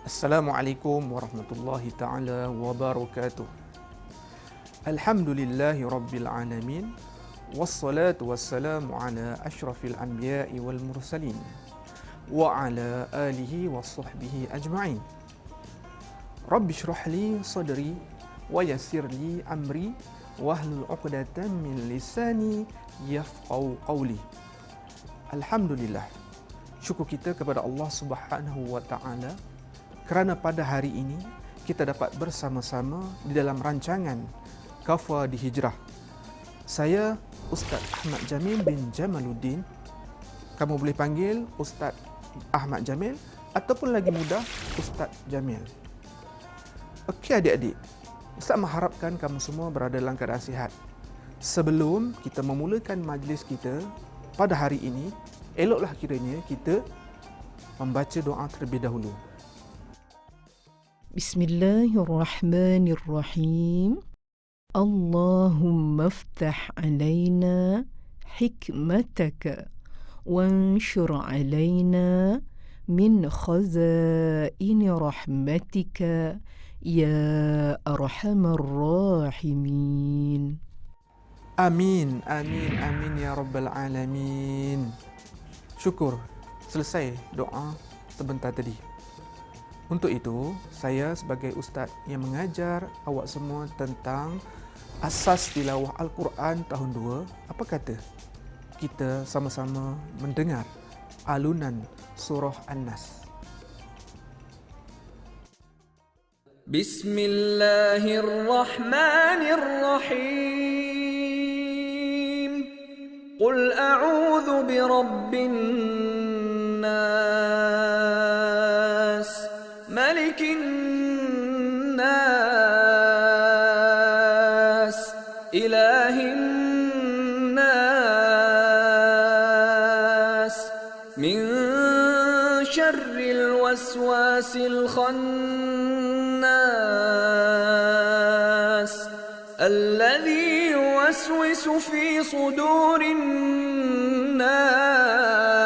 Assalamualaikum warahmatullahi taala wabarakatuh. Alhamdulillahi rabbil alamin. Wassalatu wassalamu ala asyrafil anbiya'i wal mursalin wa ala alihi wa sahbihi ajma'in. Rabbi shrah li sadri wa yassir li amri wahlul 'uqdatam min lisani yafqahu qawli. Alhamdulillah. Syukur kita kepada Allah Subhanahu wa taala kerana pada hari ini kita dapat bersama-sama di dalam rancangan Kafa di Hijrah. Saya Ustaz Ahmad Jamil bin Jamaluddin. Kamu boleh panggil Ustaz Ahmad Jamil ataupun lagi mudah Ustaz Jamil. Okey adik-adik, Ustaz mengharapkan kamu semua berada dalam keadaan sihat. Sebelum kita memulakan majlis kita pada hari ini, eloklah kiranya kita membaca doa terlebih dahulu. Bismillahirrahmanirrahim. Allahumma aftah alaina hikmataka wanshur alaina min khazaini rahmatika ya arhamar rahimin. Amin, amin, amin ya rabbal alamin. Syukur selesai doa sebentar tadi. Untuk itu, saya sebagai ustaz yang mengajar awak semua tentang asas tilawah Al-Quran tahun 2, apa kata kita sama-sama mendengar alunan surah An-Nas. Bismillahirrahmanirrahim. Qul a'udzu birabbin nas, malikin nas, ilahin nas, min syarril waswasil khannas, alladhi yuwaswisu fi sudurin nas,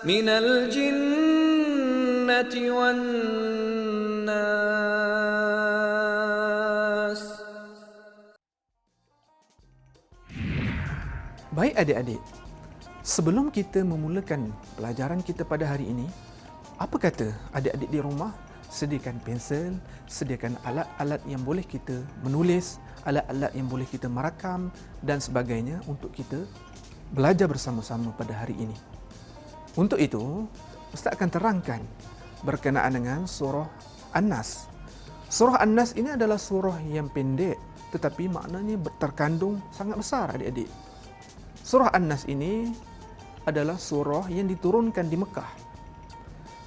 minal jinnati wan nas. Baik adik-adik, sebelum kita memulakan pelajaran kita pada hari ini, apa kata adik-adik di rumah sediakan pensel, sediakan alat-alat yang boleh kita menulis, alat-alat yang boleh kita merakam dan sebagainya untuk kita belajar bersama-sama pada hari ini. Untuk itu, Ustaz akan terangkan berkenaan dengan surah An-Nas. Surah An-Nas ini adalah surah yang pendek tetapi maknanya terkandung sangat besar adik-adik. Surah An-Nas ini adalah surah yang diturunkan di Mekah.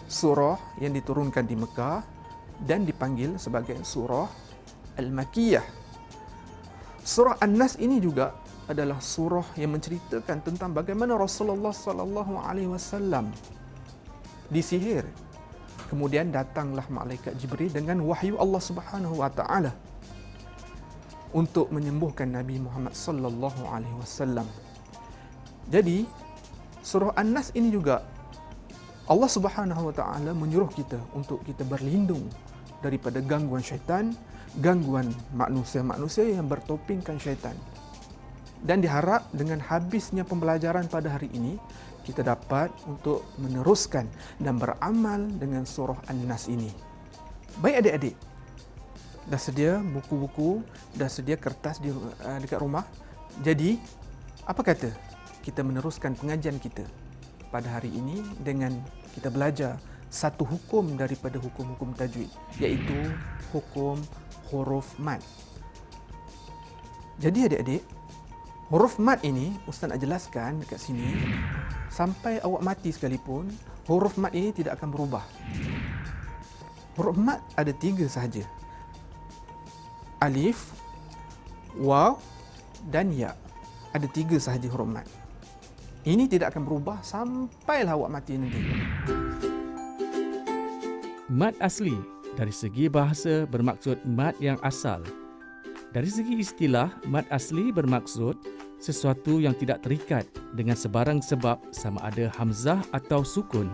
Surah yang diturunkan di Mekah dan dipanggil sebagai surah Al-Makkiyah. Surah An-Nas ini juga adalah surah yang menceritakan tentang bagaimana Rasulullah sallallahu alaihi wasallam disihir. Kemudian datanglah malaikat Jibril dengan wahyu Allah Subhanahu wa taala untuk menyembuhkan Nabi Muhammad sallallahu alaihi wasallam. Jadi, surah An-Nas ini juga Allah Subhanahu wa taala menyuruh kita untuk kita berlindung daripada gangguan syaitan, gangguan manusia-manusia yang bertopingkan syaitan. Dan diharap dengan habisnya pembelajaran pada hari ini, kita dapat untuk meneruskan dan beramal dengan surah An-Nas ini. Baik adik-adik, dah sedia buku-buku, dah sedia kertas dekat rumah. Jadi, apa kata kita meneruskan pengajian kita pada hari ini dengan kita belajar satu hukum daripada hukum-hukum tajwid, iaitu hukum huruf mad. Jadi adik-adik, huruf mad ini Ustaz nak jelaskan dekat sini, sampai awak mati sekalipun, huruf mad ini tidak akan berubah. Huruf mad ada 3 sahaja. Alif, waw dan ya. Ada 3 sahaja huruf mad. Ini tidak akan berubah sampailah awak mati nanti. Mad asli dari segi bahasa bermaksud mad yang asal. Dari segi istilah, mad asli bermaksud sesuatu yang tidak terikat dengan sebarang sebab sama ada hamzah atau sukun.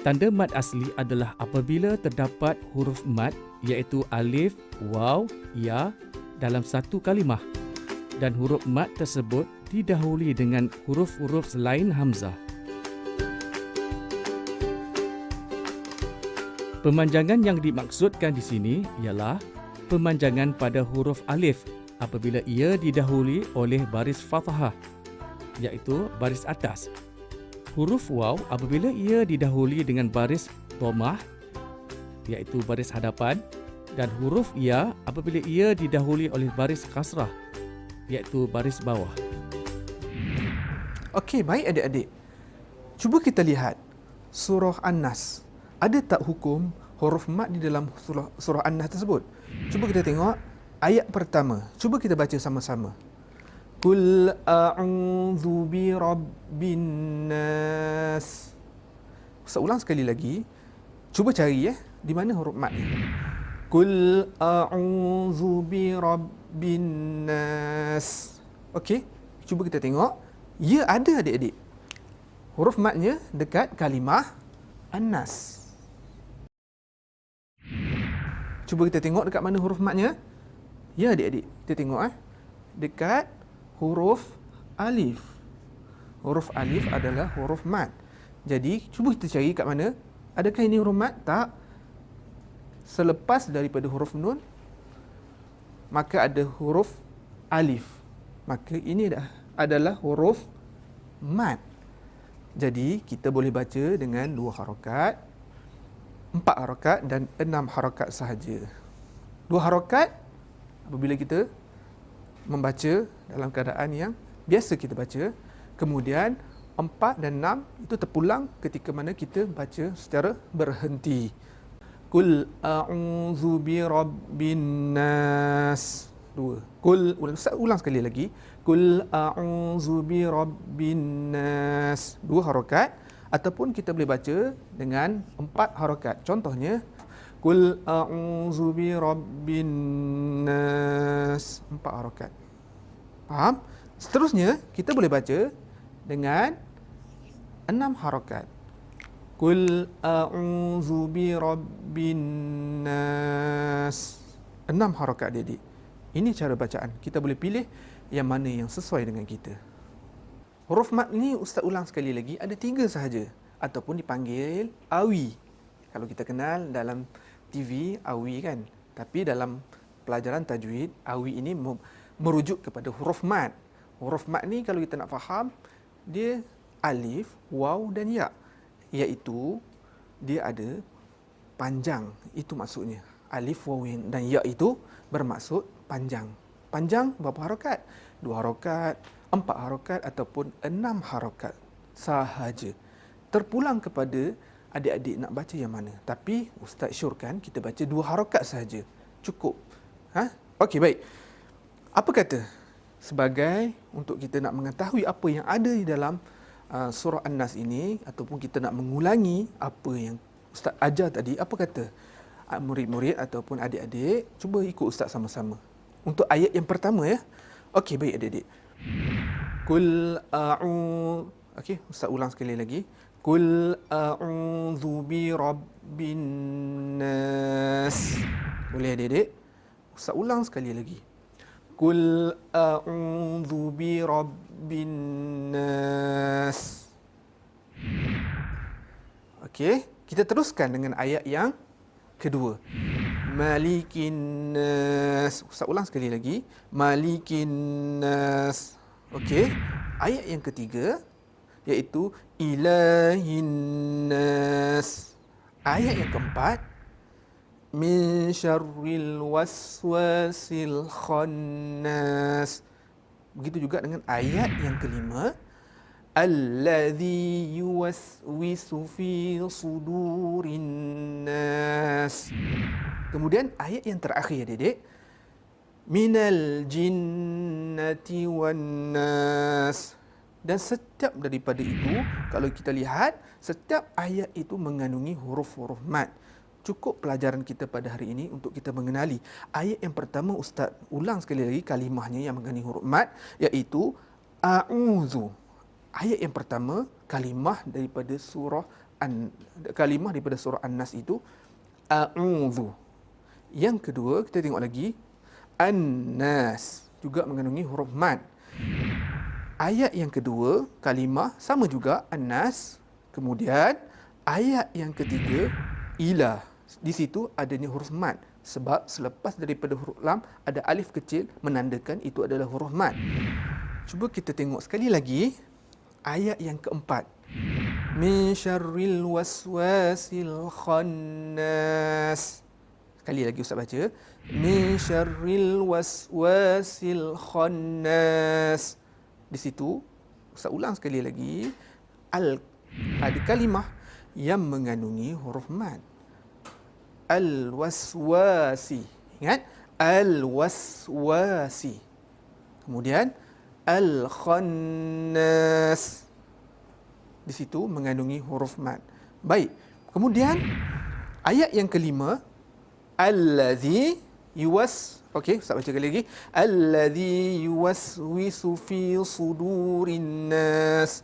Tanda mad asli adalah apabila terdapat huruf mad iaitu alif, waw, ya dalam satu kalimah dan huruf mad tersebut didahului dengan huruf-huruf selain hamzah. Pemanjangan yang dimaksudkan di sini ialah pemanjangan pada huruf alif apabila ia didahului oleh baris fathah iaitu baris atas. Huruf waw apabila ia didahului dengan baris dhammah iaitu baris hadapan, dan huruf ya apabila ia didahului oleh baris kasrah iaitu baris bawah. Okey, baik adik-adik. Cuba kita lihat surah An-Nas. Ada tak hukum huruf mad di dalam surah An-Nas tersebut? Cuba kita tengok ayat pertama. Cuba kita baca sama-sama. Qul a'udzu bi rabbin nas. Saya ulang sekali lagi. Cuba cari di mana huruf mad ni. Qul a'udzu bi rabbin nas. Okey, cuba kita tengok. Ya, ada adik-adik. Huruf madnya dekat kalimah An-Nas. Cuba kita tengok dekat mana huruf madnya. Ya adik-adik, kita tengok dekat huruf alif. Huruf alif adalah huruf mad. Jadi, cuba kita cari kat mana. Adakah ini huruf mad? Tak. Selepas daripada huruf nun, maka ada huruf alif. Maka ini adalah huruf mad. Jadi, kita boleh baca dengan 2 harakat, 4 harakat dan 6 harakat sahaja. 2 harakat apabila kita membaca dalam keadaan yang biasa kita baca. Kemudian 4 dan 6 itu terpulang ketika mana kita baca secara berhenti. Qul a'udzu bi rabbin nas. 2. Qul, ulang sekali lagi. Qul a'udzu bi rabbin nas. 2 harakat. Ataupun kita boleh baca dengan 4 harakat. Contohnya, Qul a'udzu bi rabbin nas. 4 harakat. Faham? Seterusnya, kita boleh baca dengan 6 harakat. Qul a'udzu bi rabbin nas. 6 harakat adik-adik. Ini cara bacaan. Kita boleh pilih yang mana yang sesuai dengan kita. Huruf mad ni Ustaz ulang sekali lagi, ada 3 sahaja ataupun dipanggil awi. Kalau kita kenal dalam TV awi kan. Tapi dalam pelajaran tajwid, awi ini merujuk kepada huruf mad. Huruf mad ni kalau kita nak faham, dia alif, waw dan ya. Iaitu dia ada panjang. Itu maksudnya. Alif, waw dan ya itu bermaksud panjang. Panjang berapa harakat? 2 harakat, 4 harakat ataupun 6 harakat sahaja. Terpulang kepada adik-adik nak baca yang mana. Tapi Ustaz syorkan kita baca 2 harakat sahaja. Cukup. Okey, baik. Apa kata? Sebagai untuk kita nak mengetahui apa yang ada di dalam surah An-Nas ini, ataupun kita nak mengulangi apa yang Ustaz ajar tadi, apa kata murid-murid ataupun adik-adik? Cuba ikut Ustaz sama-sama. Untuk ayat yang pertama Okey, baik adik-adik. Qul okey, Ustaz ulang sekali lagi. Qul a'udzu bi rabbin nas. Boleh adik-adik? Ustaz ulang sekali lagi. Qul a'udzu bi rabbin nas. Okey, kita teruskan dengan ayat yang kedua. Malikin nas. Ustaz ulang sekali lagi. Malikin nas. Okey. Ayat yang ketiga iaitu ilahin nas. Ayat yang keempat min syarril waswasil khannas. Begitu juga dengan ayat yang kelima alladzi yuwaswisu fi sudurin nas. Kemudian ayat yang terakhir adik-adik, minal jinnati wan nas. Dan setiap daripada itu, kalau kita lihat, setiap ayat itu mengandungi huruf-huruf mad. Cukup pelajaran kita pada hari ini untuk kita mengenali. Ayat yang pertama Ustaz ulang sekali lagi kalimahnya yang mengandungi huruf mad, iaitu a'udzu. Ayat yang pertama kalimah daripada surah kalimah daripada surah An-Nas itu a'udzu. Yang kedua, kita tengok lagi An-Nas juga mengandungi huruf mad. Ayat yang kedua, kalimah sama juga An-Nas. Kemudian ayat yang ketiga, ilah. Di situ adanya huruf mad. Sebab selepas daripada huruf lam, ada alif kecil menandakan itu adalah huruf mad. Cuba kita tengok sekali lagi ayat yang keempat. Min syarril waswasil khannas. Sekali lagi Ustaz baca. Min syarril waswasil khannas. Di situ, Ustaz ulang sekali lagi. Ada kalimah yang mengandungi huruf mad. Al-waswasi. Ingat? Al-waswasi. Kemudian, al-khannas. Di situ mengandungi huruf mad. Baik. Kemudian, ayat yang kelima. Allazi okey, Ustaz baca sekali lagi. Allazi yuwaswisu fi sudurin nas.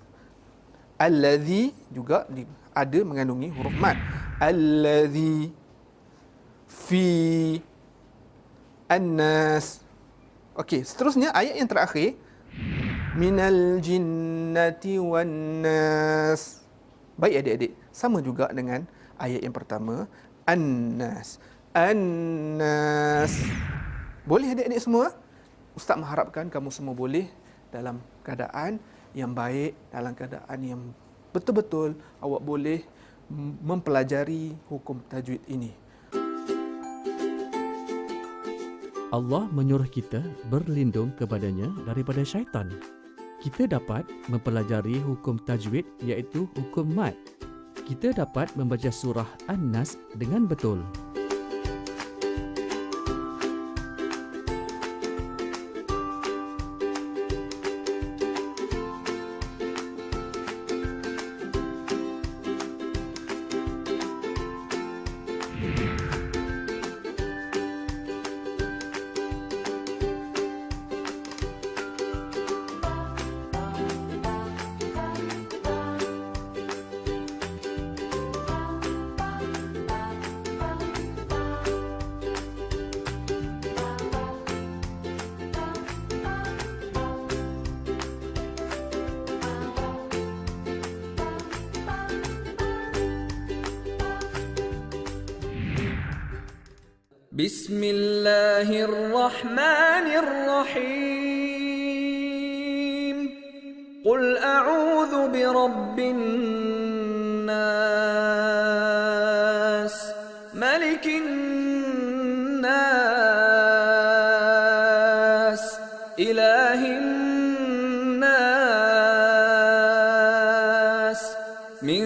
Allazi juga ada mengandungi huruf mad. Allazi fi annas. Okey, seterusnya ayat yang terakhir. Minal jinnati wan nas. Baik adik-adik, sama juga dengan ayat yang pertama. An-nas. An-nas. Boleh adik-adik semua? Ustaz mengharapkan kamu semua boleh dalam keadaan yang baik, dalam keadaan yang betul-betul awak boleh mempelajari hukum tajwid ini. Allah menyuruh kita berlindung kepadanya daripada syaitan. Kita dapat mempelajari hukum tajwid iaitu hukum mad. Kita dapat membaca surah An-Nas dengan betul. بسم الله الرحمن الرحيم قل أعوذ برب الناس ملك الناس إله الناس من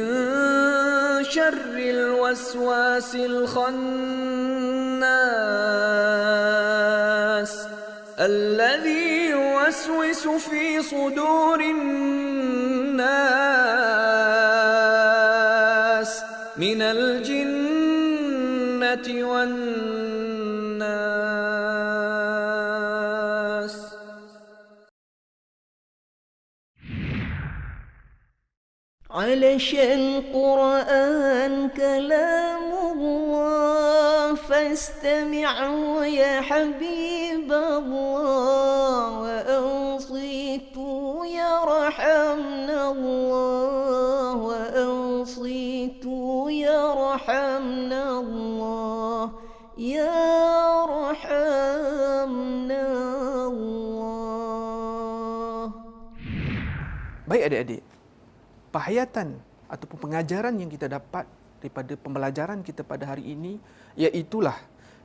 شر الوسواس الخناس الذي يوسوس في صدور الناس من الجنة والناس. علشان قرآن كلام الله فاستمع يا حبيب الله وأنصتوا يرحمنا الله وأنصتوا يرحمنا الله يرحمنا الله. Baik adik-adik, penghayatan ataupun pengajaran yang kita dapat daripada pembelajaran kita pada hari ini, iaitulah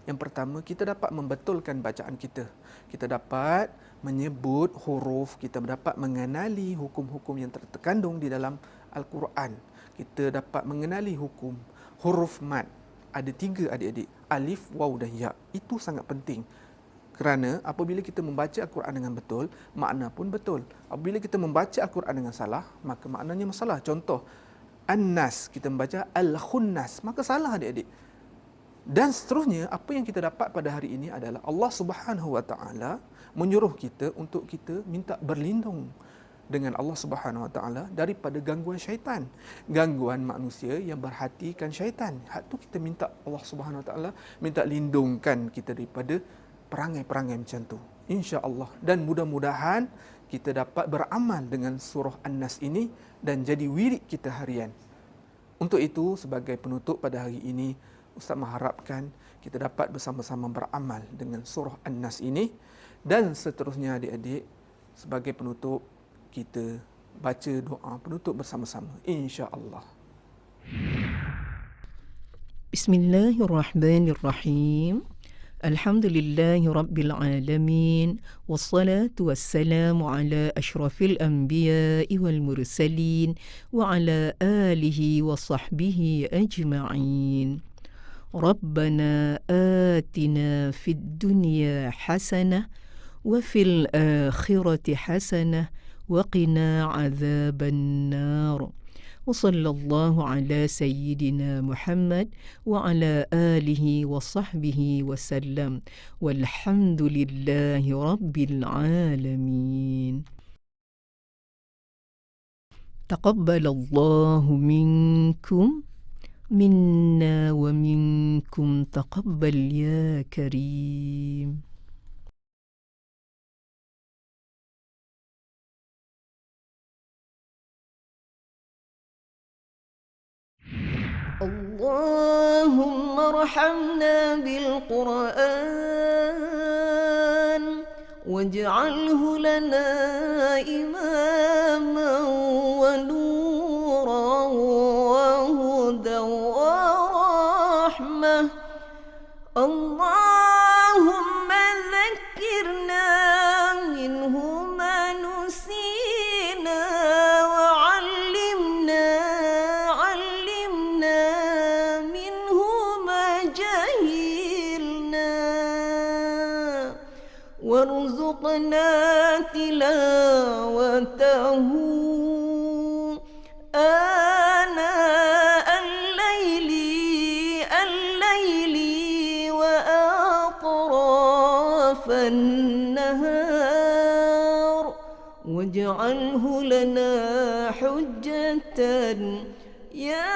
yang pertama, kita dapat membetulkan bacaan kita. Kita dapat menyebut huruf, kita dapat mengenali hukum-hukum yang terkandung di dalam Al-Quran. Kita dapat mengenali hukum huruf mad. Ada 3 adik-adik, alif, waw dan ya. Itu sangat penting. Kerana apabila kita membaca Al-Quran dengan betul, makna pun betul. Apabila kita membaca Al-Quran dengan salah, maka maknanya masalah. Contoh, An-Nas, kita membaca Al-Khunnas, maka salah adik-adik. Dan seterusnya, apa yang kita dapat pada hari ini adalah Allah Subhanahu Wa Taala menyuruh kita untuk kita minta berlindung dengan Allah Subhanahu Wa Taala daripada gangguan syaitan, gangguan manusia yang berhatikan syaitan. Hak tu kita minta Allah Subhanahu Wa Taala minta lindungkan kita daripada perangai-perangai macam tu, insya-Allah. Dan mudah-mudahan kita dapat beramal dengan surah An-Nas ini dan jadi wirid kita harian. Untuk itu, sebagai penutup pada hari ini, Ustaz mengharapkan kita dapat bersama-sama beramal dengan surah An-Nas ini, dan seterusnya adik-adik, sebagai penutup kita baca doa penutup bersama-sama, insya-Allah. Bismillahirrahmanirrahim. Alhamdulillahi Rabbil Alamin. Wassalatu wassalamu ala ashrafil anbiya'i wal mursalin wa ala alihi wa sahbihi ajma'in. Rabbana atina fid dunya hasanah wa fil akhirati hasanah wa qina adzaban nar. وصلى الله على سيدنا محمد وعلى آله وصحبه وسلم والحمد لله رب العالمين. تقبل الله منكم منا ومنكم تقبل يا كريم. اللهم ارحمنا بالقرآن واجعله لنا إماما ونورا وهدى ورحمة. اللهم ذكرنا منه ما نسينا وعلمنا منه ما جهلنا وارزقنا تلاوته آناء الليل وأطراف النهار واجعله لنا حجة يا